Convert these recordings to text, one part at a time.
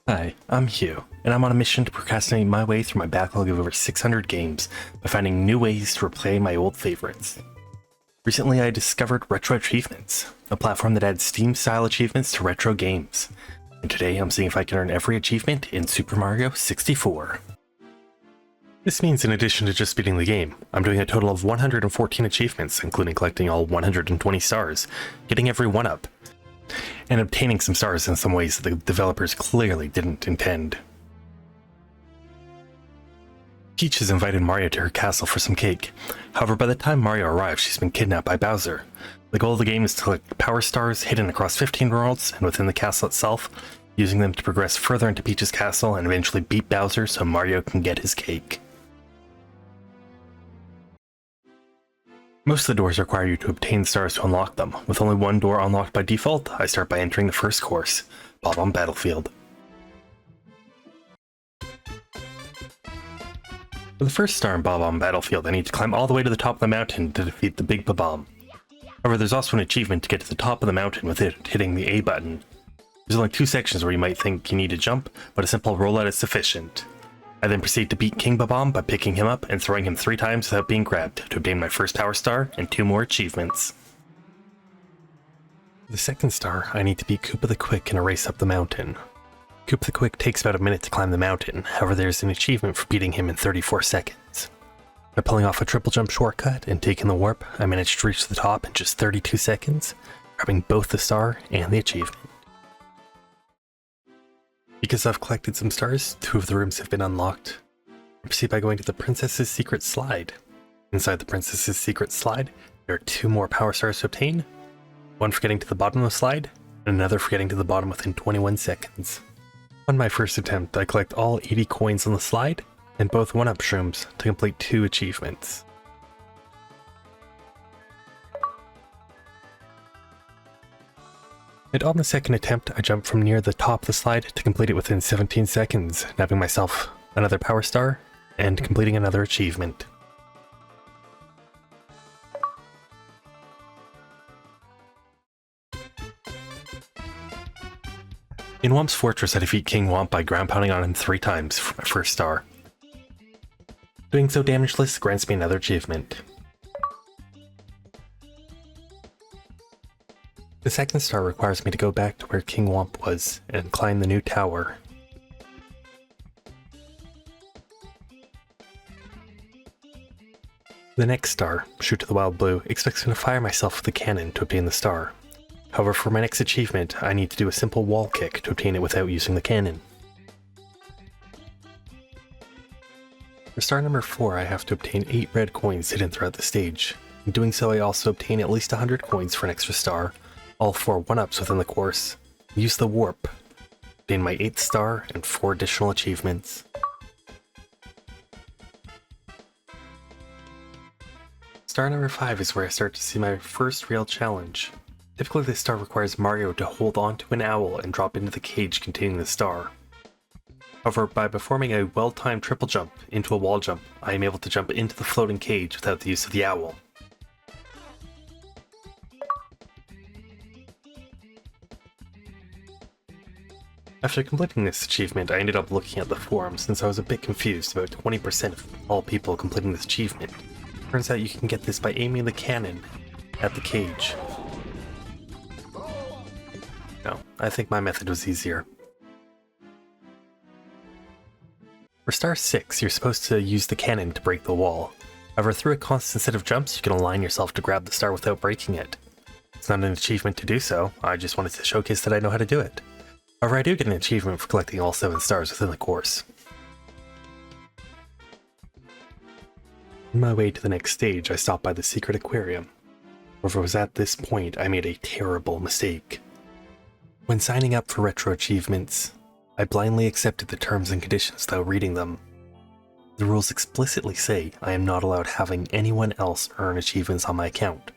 Hi, I'm Hugh, and I'm on a mission to procrastinate my way through my backlog of over 600 games by finding new ways to replay my old favorites. Recently, I discovered RetroAchievements, a platform that adds Steam-style achievements to retro games. And today, I'm seeing if I can earn every achievement in Super Mario 64. This means in addition to just beating the game, I'm doing a total of 114 achievements, including collecting all 120 stars, getting every one-up, and obtaining some stars in some ways that the developers clearly didn't intend. Peach has invited Mario to her castle for some cake. However, by the time Mario arrives, she's been kidnapped by Bowser. The goal of the game is to collect power stars hidden across 15 worlds and within the castle itself, using them to progress further into Peach's castle and eventually beat Bowser so Mario can get his cake. Most of the doors require you to obtain stars to unlock them. With only one door unlocked by default, I start by entering the first course, Bob-omb Battlefield. For the first star in Bob-omb Battlefield, I need to climb all the way to the top of the mountain to defeat the Big Bob-omb. However, there's also an achievement to get to the top of the mountain with it hitting the A button. There's only two sections where you might think you need to jump, but a simple rollout is sufficient. I then proceed to beat King Bob-omb by picking him up and throwing him 3 times without being grabbed to obtain my first power star and 2 more achievements. For the second star, I need to beat Koopa the Quick in a race up the mountain. Koopa the Quick takes about a minute to climb the mountain, however there's an achievement for beating him in 34 seconds. By pulling off a triple jump shortcut and taking the warp, I managed to reach the top in just 32 seconds, grabbing both the star and the achievement. Because I've collected some stars, 2 of the rooms have been unlocked. I proceed by going to the Princess's Secret Slide. Inside the Princess's Secret Slide, there are 2 more power stars to obtain, one for getting to the bottom of the slide, and another for getting to the bottom within 21 seconds. On my first attempt, I collect all 80 coins on the slide, and both 1-up shrooms to complete 2 achievements. And on the second attempt, I jump from near the top of the slide to complete it within 17 seconds, nabbing myself another power star and completing another achievement. In Whomp's Fortress, I defeat King Whomp by ground pounding on him 3 times for my first star. Doing so damageless grants me another achievement. The second star requires me to go back to where King Whomp was and climb the new tower. The next star, Shoot to the Wild Blue, expects me to fire myself with a cannon to obtain the star. However, for my next achievement, I need to do a simple wall kick to obtain it without using the cannon. For star number 4, I have to obtain 8 red coins hidden throughout the stage. In doing so, I also obtain at least 100 coins for an extra star, all 4 1-ups within the course, use the warp, obtain my 8th star, and 4 additional achievements. Star number 5 is where I start to see my first real challenge. Typically this star requires Mario to hold on to an owl and drop into the cage containing the star. However, by performing a well-timed triple jump into a wall jump, I am able to jump into the floating cage without the use of the owl. After completing this achievement, I ended up looking at the forums since I was a bit confused about 20% of all people completing this achievement. Turns out you can get this by aiming the cannon at the cage. No, I think my method was easier. For star 6, you're supposed to use the cannon to break the wall. However, through a constant set of jumps, you can align yourself to grab the star without breaking it. It's not an achievement to do so, I just wanted to showcase that I know how to do it. However, I do get an achievement for collecting all 7 stars within the course. On my way to the next stage, I stopped by the secret aquarium. However, it was at this point I made a terrible mistake. When signing up for RetroAchievements, I blindly accepted the terms and conditions without reading them. The rules explicitly say I am not allowed having anyone else earn achievements on my account.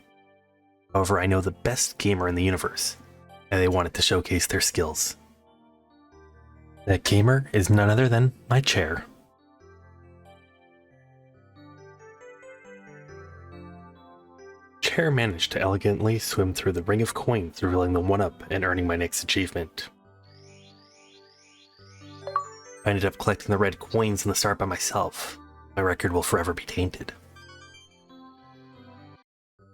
However, I know the best gamer in the universe, and they wanted to showcase their skills. That gamer is none other than my chair. Chair managed to elegantly swim through the ring of coins, revealing the 1-up and earning my next achievement. I ended up collecting the red coins in the start by myself. My record will forever be tainted.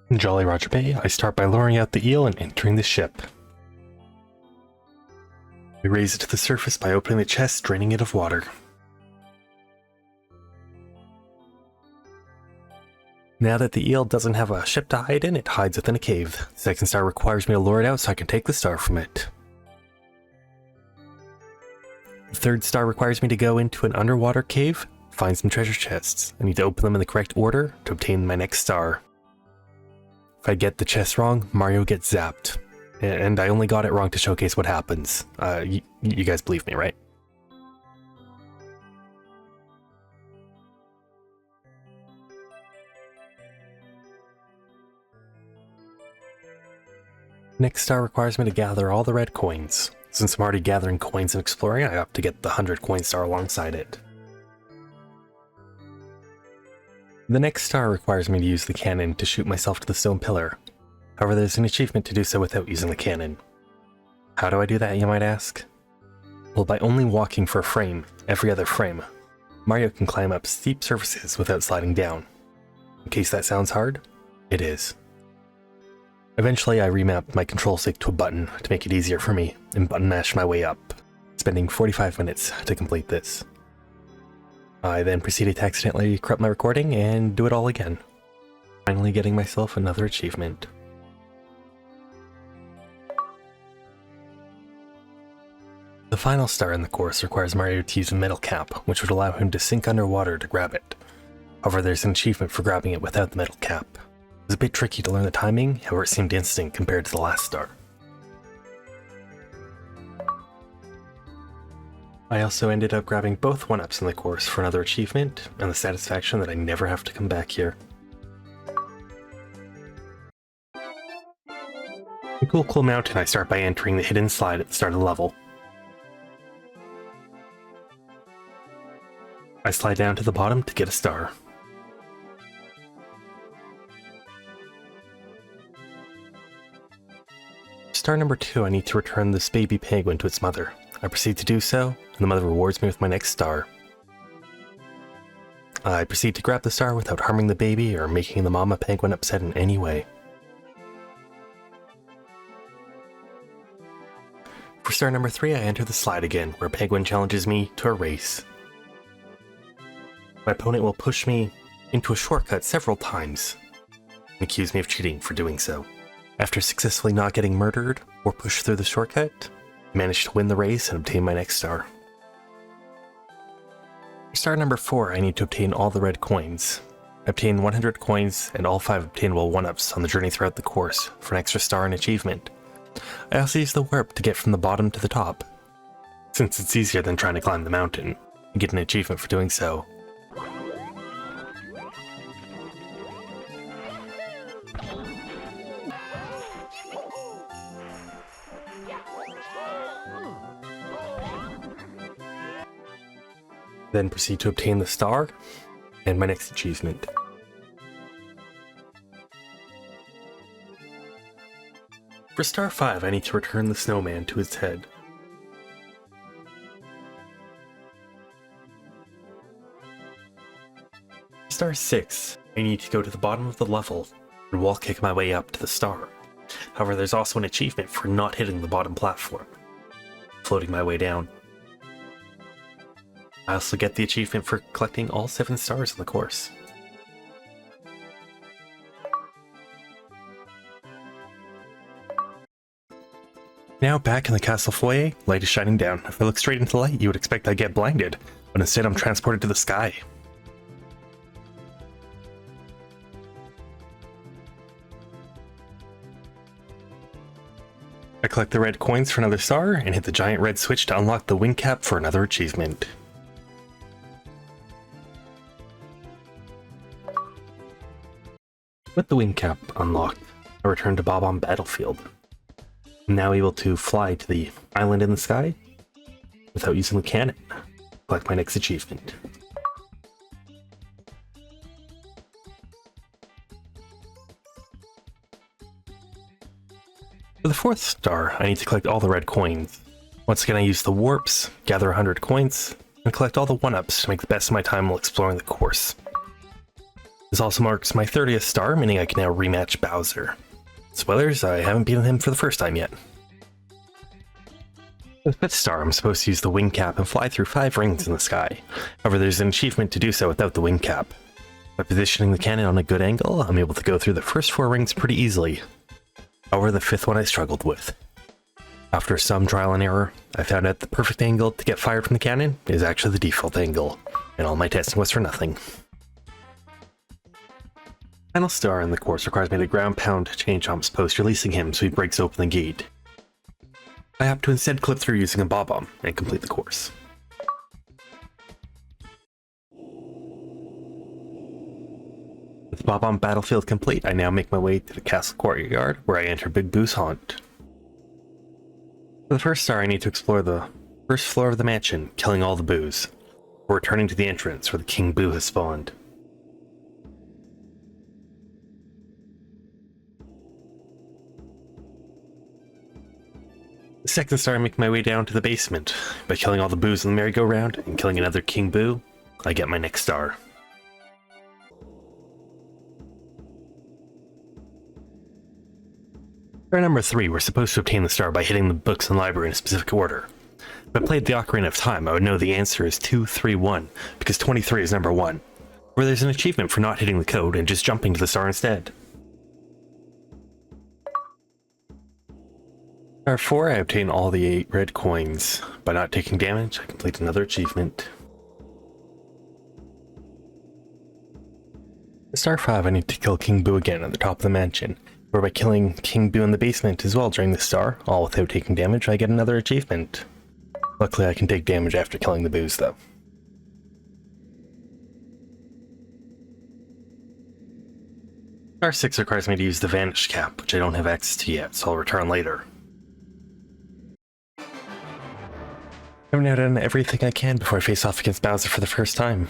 In Jolly Roger Bay, I start by luring out the eel and entering the ship. We raise it to the surface by opening the chest, draining it of water. Now that the eel doesn't have a ship to hide in, it hides within a cave. The second star requires me to lure it out so I can take the star from it. The third star requires me to go into an underwater cave, find some treasure chests. I need to open them in the correct order to obtain my next star. If I get the chest wrong, Mario gets zapped. And I only got it wrong to showcase what happens. You guys believe me, right? Next star requires me to gather all the red coins. Since I'm already gathering coins and exploring, I opt to get the 100 coin star alongside it. The next star requires me to use the cannon to shoot myself to the stone pillar. However, there's an achievement to do so without using the cannon. How do I do that, you might ask? Well, by only walking for a frame, every other frame, Mario can climb up steep surfaces without sliding down. In case that sounds hard, it is. Eventually, I remapped my control stick to a button to make it easier for me, and button mashed my way up, spending 45 minutes to complete this. I then proceeded to accidentally corrupt my recording and do it all again, finally getting myself another achievement. The final star in the course requires Mario to use a metal cap, which would allow him to sink underwater to grab it. However, there's an achievement for grabbing it without the metal cap. It was a bit tricky to learn the timing, however it seemed instant compared to the last star. I also ended up grabbing both 1-ups in the course for another achievement, and the satisfaction that I never have to come back here. In Cool Mountain, I start by entering the hidden slide at the start of the level. I slide down to the bottom to get a star. Star number 2, I need to return this baby penguin to its mother. I proceed to do so, and the mother rewards me with my next star. I proceed to grab the star without harming the baby or making the mama penguin upset in any way. For star number 3, I enter the slide again, where a penguin challenges me to a race. My opponent will push me into a shortcut several times and accuse me of cheating for doing so. After successfully not getting murdered or pushed through the shortcut, I managed to win the race and obtain my next star. For star number 4, I need to obtain all the red coins. I obtain 100 coins and all 5 obtainable 1-ups on the journey throughout the course for an extra star and achievement. I also use the warp to get from the bottom to the top, since it's easier than trying to climb the mountain, and get an achievement for doing so. Then proceed to obtain the star and my next achievement. For star 5, I need to return the snowman to its head. For star 6, I need to go to the bottom of the level and wall kick my way up to the star. However, there's also an achievement for not hitting the bottom platform, floating my way down. I also get the achievement for collecting all 7 stars in the course. Now back in the castle foyer, light is shining down. If I look straight into the light, you would expect I'd get blinded, but instead I'm transported to the sky. I collect the red coins for another star and hit the giant red switch to unlock the wing cap for another achievement. With the wing cap unlocked, I return to Bob-omb Battlefield. I'm now able to fly to the island in the sky without using the cannon. Collect my next achievement. For the 4th star, I need to collect all the red coins. Once again, I use the warps, gather 100 coins, and collect all the 1-ups to make the best of my time while exploring the course. This also marks my 30th star, meaning I can now rematch Bowser. Spoilers, I haven't beaten him for the first time yet. For the 5th star, I'm supposed to use the wing cap and fly through 5 rings in the sky. However, there's an achievement to do so without the wing cap. By positioning the cannon on a good angle, I'm able to go through the first 4 rings pretty easily. However, the 5th one I struggled with. After some trial and error, I found out the perfect angle to get fired from the cannon is actually the default angle, and all my testing was for nothing. Final star in the course requires me to ground pound chain jumps post releasing him so he breaks open the gate. I have to instead clip through using a bob-omb and complete the course. With bob-omb battlefield complete, I now make my way to the castle courtyard where I enter Big Boo's haunt. For the 1st star, I need to explore the first floor of the mansion, killing all the Boos, before returning to the entrance where the King Boo has spawned. The 2nd star, I make my way down to the basement. By killing all the Boos in the merry-go-round and killing another King Boo, I get my next star. Star number 3, we're supposed to obtain the star by hitting the books in the library in a specific order. If I played the Ocarina of Time, I would know the answer is 231, because 23 is number 1, where there's an achievement for not hitting the code and just jumping to the star instead. Star 4, I obtain all the 8 red coins. By not taking damage, I complete another achievement. Star 5, I need to kill King Boo again at the top of the mansion, where by killing King Boo in the basement as well during the star, all without taking damage, I get another achievement. Luckily I can take damage after killing the Boos though. Star 6 requires me to use the Vanish Cap, which I don't have access to yet, so I'll return later. I've now done everything I can before I face off against Bowser for the first time.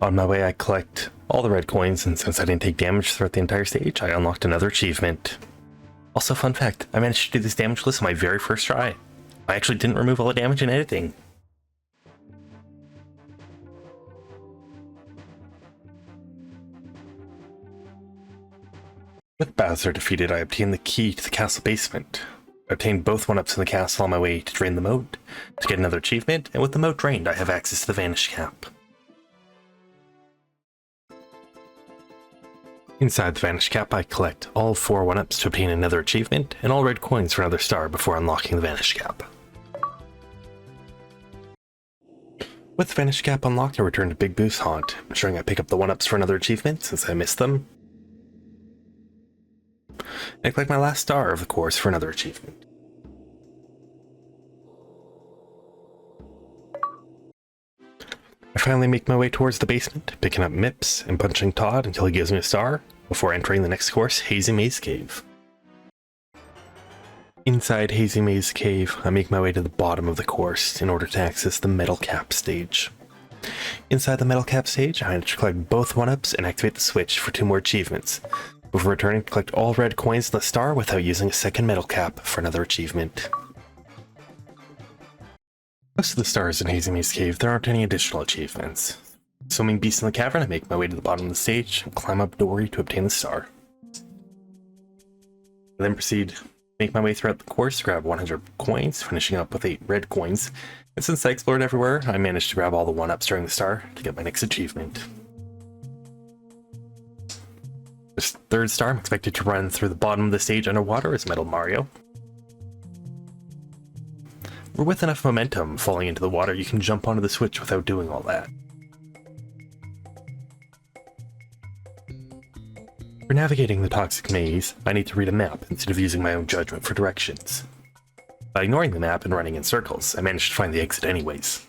On my way, I collect all the red coins, and since I didn't take damage throughout the entire stage, I unlocked another achievement. Also, fun fact, I managed to do this damage list on my very first try. I actually didn't remove all the damage in editing. With Bowser defeated, I obtained the key to the castle basement. I obtained both 1-ups in the castle on my way to drain the moat, to get another achievement, and with the moat drained, I have access to the Vanish Cap. Inside the Vanish Cap, I collect all 4 1-ups to obtain another achievement, and all red coins for another star before unlocking the Vanish Cap. With the Vanish Cap unlocked, I return to Big Boo's haunt, ensuring I pick up the 1-ups for another achievement since I missed them. And I collect my last star of the course for another achievement. I finally make my way towards the basement, picking up Mips and punching Todd until he gives me a star, before entering the next course, Hazy Maze Cave. Inside Hazy Maze Cave, I make my way to the bottom of the course in order to access the Metal Cap stage. Inside the Metal Cap stage, I manage to collect both 1-ups and activate the switch for 2 more achievements, before returning to collect all red coins in the star without using a second Metal Cap for another achievement. Most of the stars in Hazy Maze Cave, there aren't any additional achievements. Swimming Beast in the Cavern, I make my way to the bottom of the stage and climb up Dory to obtain the star. I then proceed to make my way throughout the course, grab 100 coins, finishing up with 8 red coins, and since I explored everywhere, I managed to grab all the 1-ups during the star to get my next achievement. This 3rd star, I'm expected to run through the bottom of the stage underwater as Metal Mario. With enough momentum falling into the water, you can jump onto the switch without doing all that. For navigating the toxic maze, I need to read a map instead of using my own judgment for directions. By ignoring the map and running in circles, I managed to find the exit anyways.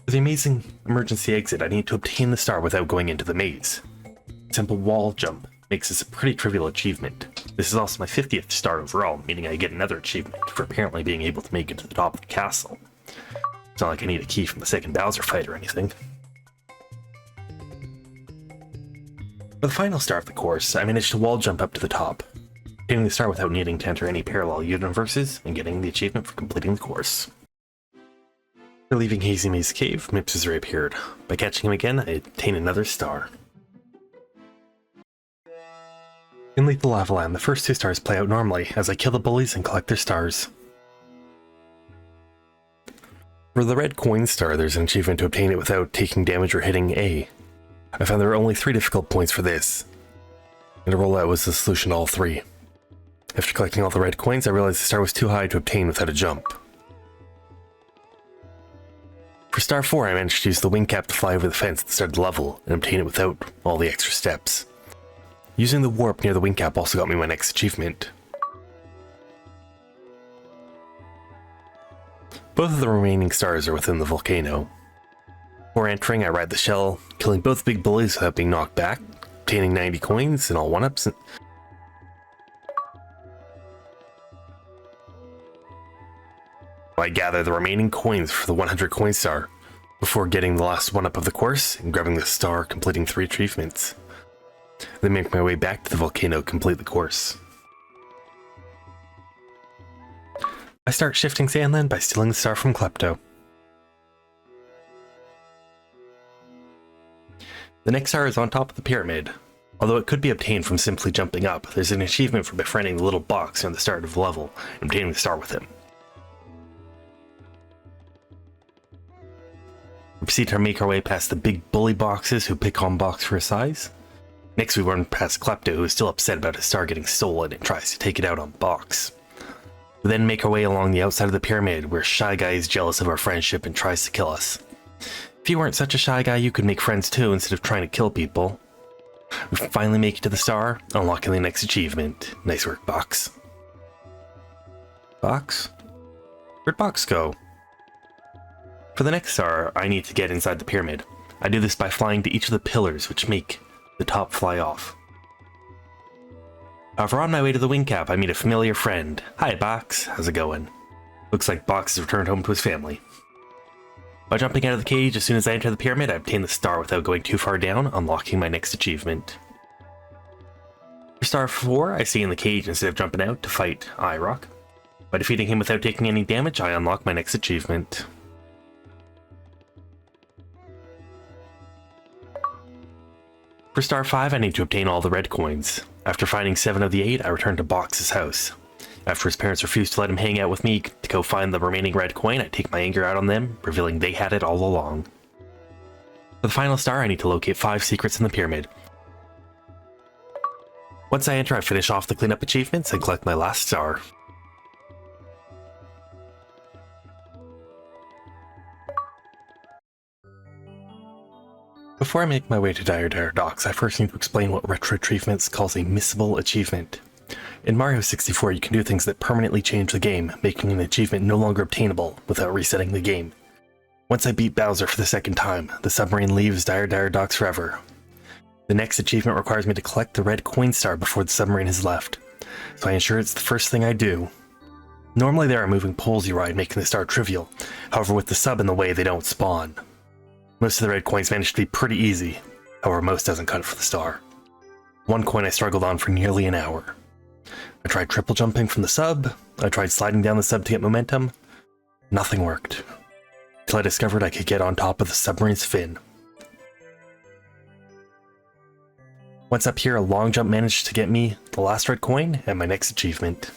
For the amazing emergency exit, I need to obtain the star without going into the maze. Simple wall jump makes this a pretty trivial achievement. This is also my 50th star overall, meaning I get another achievement for apparently being able to make it to the top of the castle. It's not like I need a key from the second Bowser fight or anything. For the final star of the course, I managed to wall jump up to the top, getting the star without needing to enter any parallel universes and getting the achievement for completing the course. After leaving Hazy Maze Cave, Mips reappeared. By catching him again, I obtain another star. In Lethal Lava Land, the first 2 stars play out normally as I kill the bullies and collect their stars. For the red coin star, there's an achievement to obtain it without taking damage or hitting A. I found there were only 3 difficult points for this, and a rollout was the solution to all 3. After collecting all the red coins, I realized the star was too high to obtain without a jump. For star 4, I managed to use the wing cap to fly over the fence at the start of the level and obtain it without all the extra steps. Using the warp near the wing cap also got me my next achievement. Both of the remaining stars are within the volcano. Before entering, I ride the shell, killing both big bullies without being knocked back, obtaining 90 coins and all 1-ups. I gather the remaining coins for the 100 coin star, before getting the last 1-up of the course and grabbing the star, completing 3 achievements. Then make my way back to the volcano, complete the course. I start shifting Sandland by stealing the star from Klepto. The next star is on top of the pyramid. Although it could be obtained from simply jumping up, there's an achievement for befriending the little box near the start of the level and obtaining the star with him. We proceed to make our way past the big bully boxes who pick on Box for his size. Next we run past Klepto, who is still upset about his star getting stolen and tries to take it out on Box. We then make our way along the outside of the pyramid, where Shy Guy is jealous of our friendship and tries to kill us. If you weren't such a shy guy, you could make friends too instead of trying to kill people. We finally make it to the star, unlocking the next achievement. Nice work, Box. Box? Where'd Box go? For the next star, I need to get inside the pyramid. I do this by flying to each of the pillars, which make the top fly off. However, on my way to the wing cap, I meet a familiar friend. Hi, Box. How's it going? Looks like Box has returned home to his family. By jumping out of the cage as soon as I enter the pyramid, I obtain the star without going too far down, unlocking my next achievement. For star 4, I stay in the cage instead of jumping out to fight IROC. By defeating him without taking any damage, I unlock my next achievement. For star 5, I need to obtain all the red coins. After finding 7 of the 8, I return to Box's house. After his parents refuse to let him hang out with me to go find the remaining red coin, I take my anger out on them, revealing they had it all along. For the final star, I need to locate 5 secrets in the pyramid. Once I enter, I finish off the cleanup achievements and collect my last star. Before I make my way to Dire Docks, I first need to explain what RetroAchievements calls a missable achievement. In Mario 64, you can do things that permanently change the game, making an achievement no longer obtainable without resetting the game. Once I beat Bowser for the 2nd time, the submarine leaves Dire Docks forever. The next achievement requires me to collect the red coin star before the submarine has left, so I ensure it's the first thing I do. Normally there are moving poles you ride, making the star trivial. However, with the sub in the way, they don't spawn. Most of the red coins manage to be pretty easy, however most doesn't cut it for the star. 1 coin I struggled on for nearly an hour. I tried triple jumping from the sub, I tried sliding down the sub to get momentum. Nothing worked. Till I discovered I could get on top of the submarine's fin. Once up here, a long jump managed to get me the last red coin and my next achievement.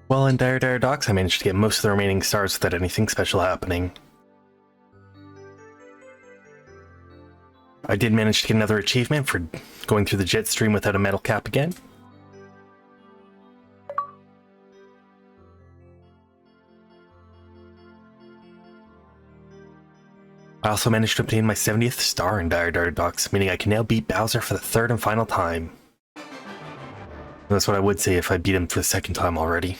While in Dire Docks, I managed to get most of the remaining stars without anything special happening. I did manage to get another achievement for going through the jet stream without a metal cap again. I also managed to obtain my 70th star in Dire Docks, meaning I can now beat Bowser for the 3rd and final time. That's what I would say if I beat him for the 2nd time already.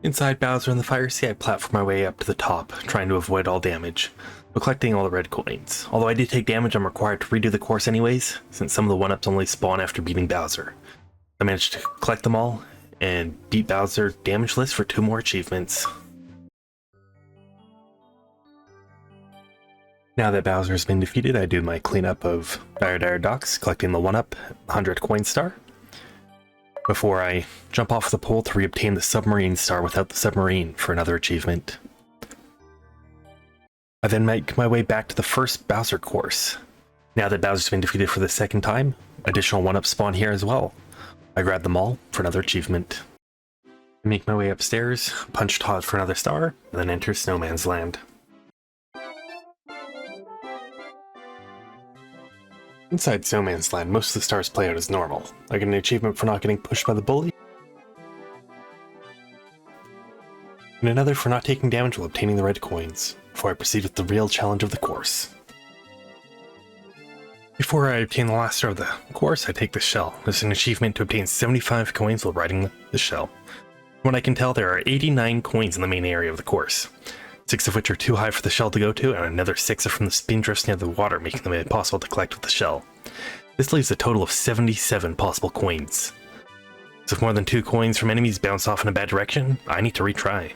Inside Bowser and the Fire Sea, I platform my way up to the top, trying to avoid all damage, but collecting all the red coins. Although I did take damage, I'm required to redo the course anyways, since some of the 1-ups only spawn after beating Bowser. I managed to collect them all, and beat Bowser damageless for 2 more achievements. Now that Bowser's been defeated, I do my cleanup of Dire Docks, collecting the 1-up 100 coin star, before I jump off the pole to reobtain the submarine star without the submarine for another achievement. I then make my way back to the first Bowser course. Now that Bowser's been defeated for the 2nd time, additional 1-ups spawn here as well. I grab them all for another achievement. I make my way upstairs, punch Todd for another star, and then enter Snowman's Land. Inside Snowman's Land, most of the stars play out as normal. I get an achievement for not getting pushed by the bully, and another for not taking damage while obtaining the red coins, before I proceed with the real challenge of the course. Before I obtain the last star of the course, I take the shell. There's an achievement to obtain 75 coins while riding the shell. From what I can tell, there are 89 coins in the main area of the course, 6 of which are too high for the shell to go to, and another 6 are from the spin drifts near the water, making them impossible to collect with the shell. This leaves a total of 77 possible coins. So if more than 2 coins from enemies bounce off in a bad direction, I need to retry.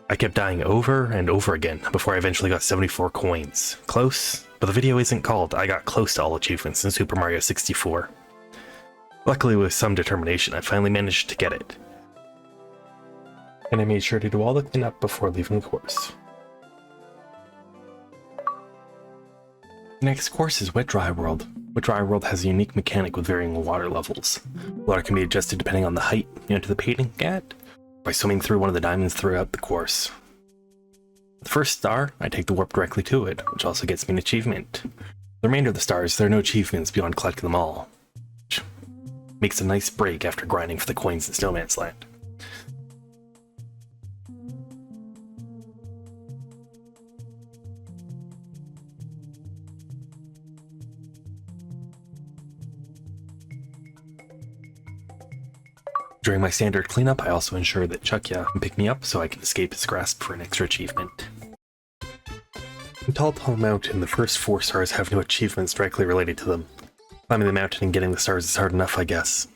I kept dying over and over again before I eventually got 74 coins. Close, but the video isn't called I got close to all achievements in Super Mario 64. Luckily, with some determination, I finally managed to get it. And I made sure to do all the cleanup before leaving the course. The next course is Wet Dry World. Wet Dry World has a unique mechanic with varying water levels. Water can be adjusted depending on the height you enter the painting at, by swimming through one of the diamonds throughout the course. The first star, I take the warp directly to it, which also gets me an achievement. The remainder of the stars, there are no achievements beyond collecting them all, which makes a nice break after grinding for the coins in Snowman's Land. During my standard cleanup, I also ensure that Chuckya can pick me up so I can escape his grasp for an extra achievement. In Tall Mountain, the first 4 stars have no achievements directly related to them. Climbing the mountain and getting the stars is hard enough, I guess.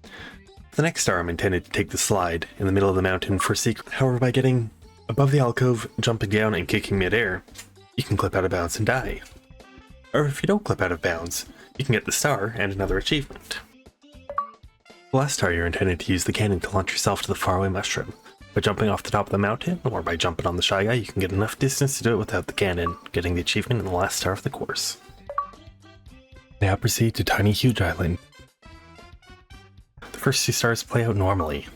For the next star, I'm intended to take the slide in the middle of the mountain for a secret. However, by getting above the alcove, jumping down, and kicking mid-air, you can clip out of bounds and die. Or if you don't clip out of bounds, you can get the star and another achievement. The last star, you're intended to use the cannon to launch yourself to the faraway mushroom. By jumping off the top of the mountain, or by jumping on the Shy Guy, you can get enough distance to do it without the cannon, getting the achievement in the last star of the course. Now proceed to Tiny Huge Island. The first 2 stars play out normally.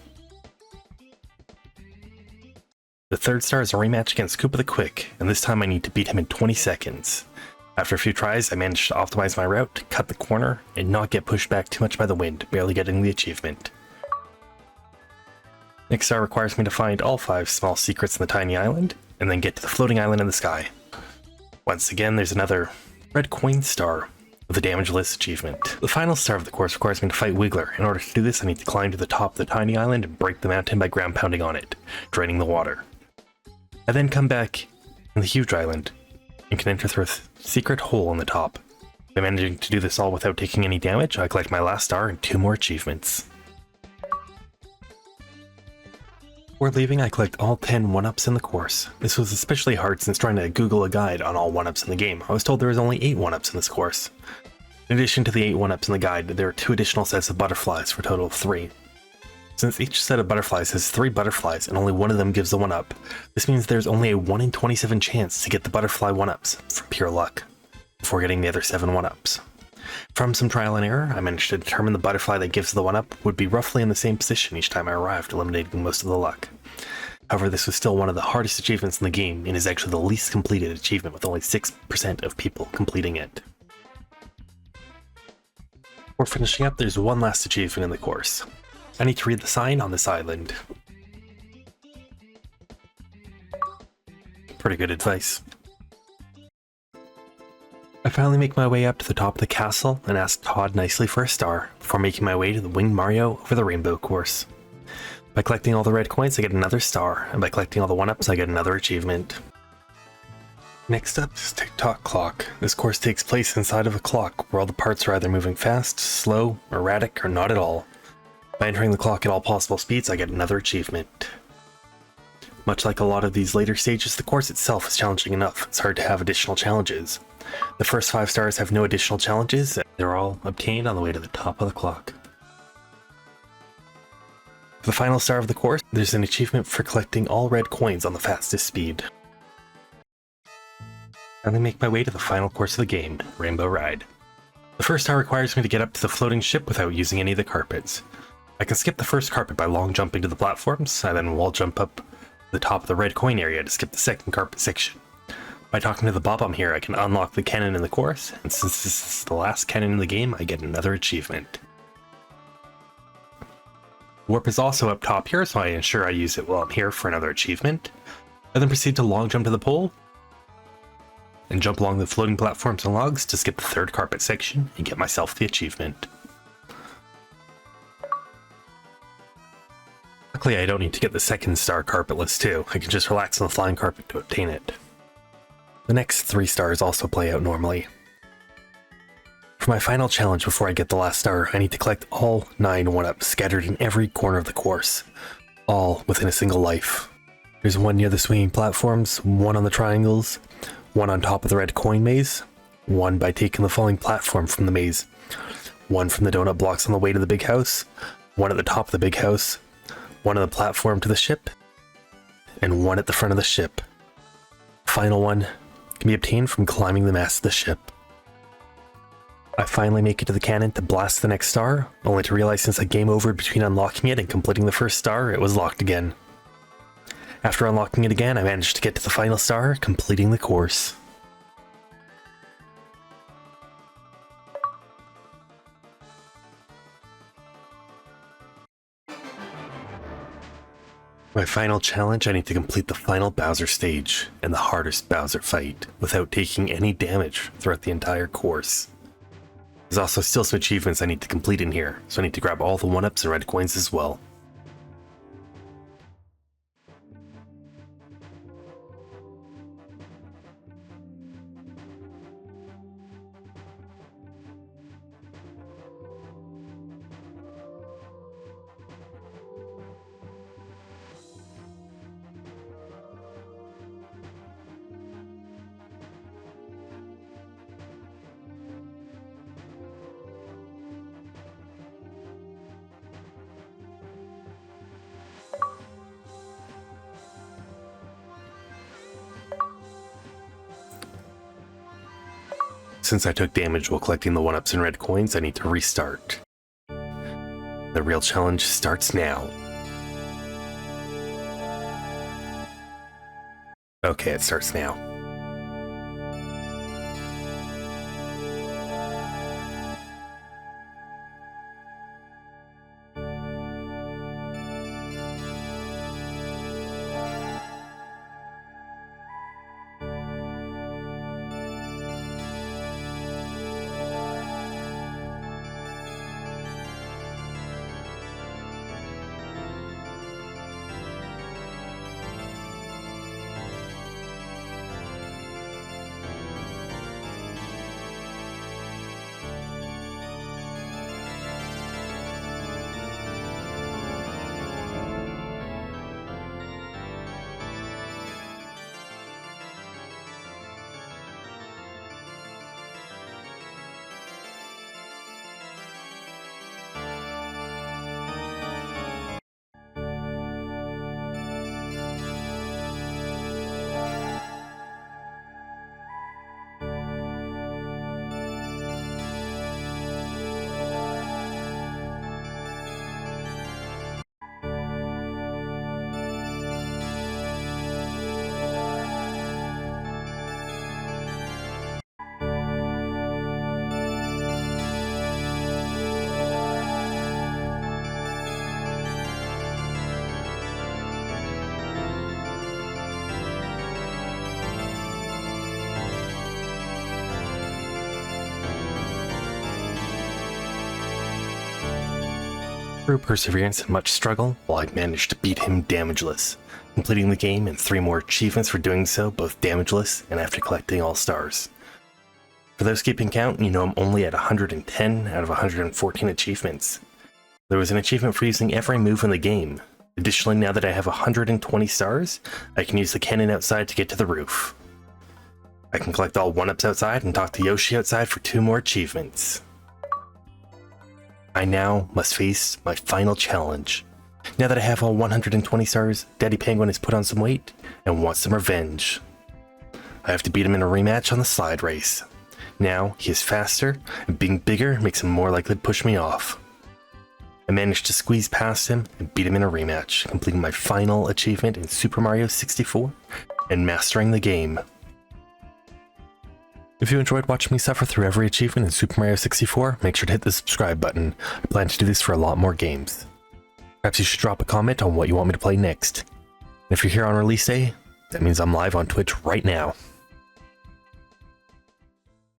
The 3rd star is a rematch against Koopa the Quick, and this time I need to beat him in 20 seconds. After a few tries, I managed to optimize my route, cut the corner, and not get pushed back too much by the wind, barely getting the achievement. Next star requires me to find all 5 small secrets in the tiny island, and then get to the floating island in the sky. Once again, there's another red coin star with a damageless achievement. The final star of the course requires me to fight Wiggler. In order to do this, I need to climb to the top of the tiny island and break the mountain by ground pounding on it, draining the water. I then come back in the huge island, and can enter through a secret hole on the top. By managing to do this all without taking any damage, I collect my last star and 2 more achievements. Before leaving, I collect all 10 1-ups in the course. This was especially hard since trying to Google a guide on all 1-ups in the game. I was told there was only 8 1-ups in this course. In addition to the 8 1-ups in the guide, there are 2 additional sets of butterflies for a total of 3. Since each set of butterflies has 3 butterflies and only one of them gives the 1-up, this means there's only a 1 in 27 chance to get the butterfly 1-ups from pure luck, before getting the other 7 1-ups. From some trial and error, I managed to determine the butterfly that gives the 1-up would be roughly in the same position each time I arrived, eliminating most of the luck. However, this was still one of the hardest achievements in the game, and is actually the least completed achievement, with only 6% of people completing it. Before finishing up, there's one last achievement in the course. I need to read the sign on this island. Pretty good advice. I finally make my way up to the top of the castle and ask Todd nicely for a star, before making my way to the Winged Mario over the Rainbow course. By collecting all the red coins, I get another star, and by collecting all the 1-ups, I get another achievement. Next up is Tick-Tock Clock. This course takes place inside of a clock where all the parts are either moving fast, slow, erratic, or not at all. By entering the clock at all possible speeds, I get another achievement. Much like a lot of these later stages, the course itself is challenging enough. It's hard to have additional challenges. The first 5 stars have no additional challenges, and they're all obtained on the way to the top of the clock. For the final star of the course, there's an achievement for collecting all red coins on the fastest speed. And I make my way to the final course of the game, Rainbow Ride. The first star requires me to get up to the floating ship without using any of the carpets. I can skip the first carpet by long jumping to the platforms, and then wall jump up to the top of the red coin area to skip the second carpet section. By talking to the Bob-omb here, I can unlock the cannon in the course, and since this is the last cannon in the game, I get another achievement. Warp is also up top here, so I ensure I use it while I'm here for another achievement. I then proceed to long jump to the pole, and jump along the floating platforms and logs to skip the third carpet section and get myself the achievement. Luckily, I don't need to get the second star carpetless too. I can just relax on the flying carpet to obtain it. The next 3 stars also play out normally. For my final challenge before I get the last star, I need to collect all 9 1-ups scattered in every corner of the course, all within a single life. There's 1 near the swinging platforms, 1 on the triangles, 1 on top of the red coin maze, 1 by taking the falling platform from the maze, 1 from the donut blocks on the way to the big house, 1 at the top of the big house, 1 on the platform to the ship, and 1 at the front of the ship. Final one can be obtained from climbing the mast of the ship. I finally make it to the cannon to blast the next star, only to realize since I game over between unlocking it and completing the first star, it was locked again. After unlocking it again, I managed to get to the final star, completing the course. My final challenge, I need to complete the final Bowser stage, and the hardest Bowser fight, without taking any damage throughout the entire course. There's also still some achievements I need to complete in here, so I need to grab all the 1-ups and red coins as well. Since I took damage while collecting the 1-ups and red coins, I need to restart. The real challenge starts now. Okay, it starts now. Through perseverance and much struggle, I managed to beat him damageless, completing the game and 3 more achievements for doing so, both damageless and after collecting all stars. For those keeping count, you know I'm only at 110 out of 114 achievements. There was an achievement for using every move in the game. Additionally, now that I have 120 stars, I can use the cannon outside to get to the roof. I can collect all 1-ups outside and talk to Yoshi outside for 2 more achievements. I now must face my final challenge. Now that I have all 120 stars, Daddy Penguin has put on some weight and wants some revenge. I have to beat him in a rematch on the slide race. Now, he is faster, and being bigger makes him more likely to push me off. I managed to squeeze past him and beat him in a rematch, completing my final achievement in Super Mario 64 and mastering the game. If you enjoyed watching me suffer through every achievement in Super Mario 64, make sure to hit the subscribe button. I plan to do this for a lot more games. Perhaps you should drop a comment on what you want me to play next. And if you're here on release day, that means I'm live on Twitch right now.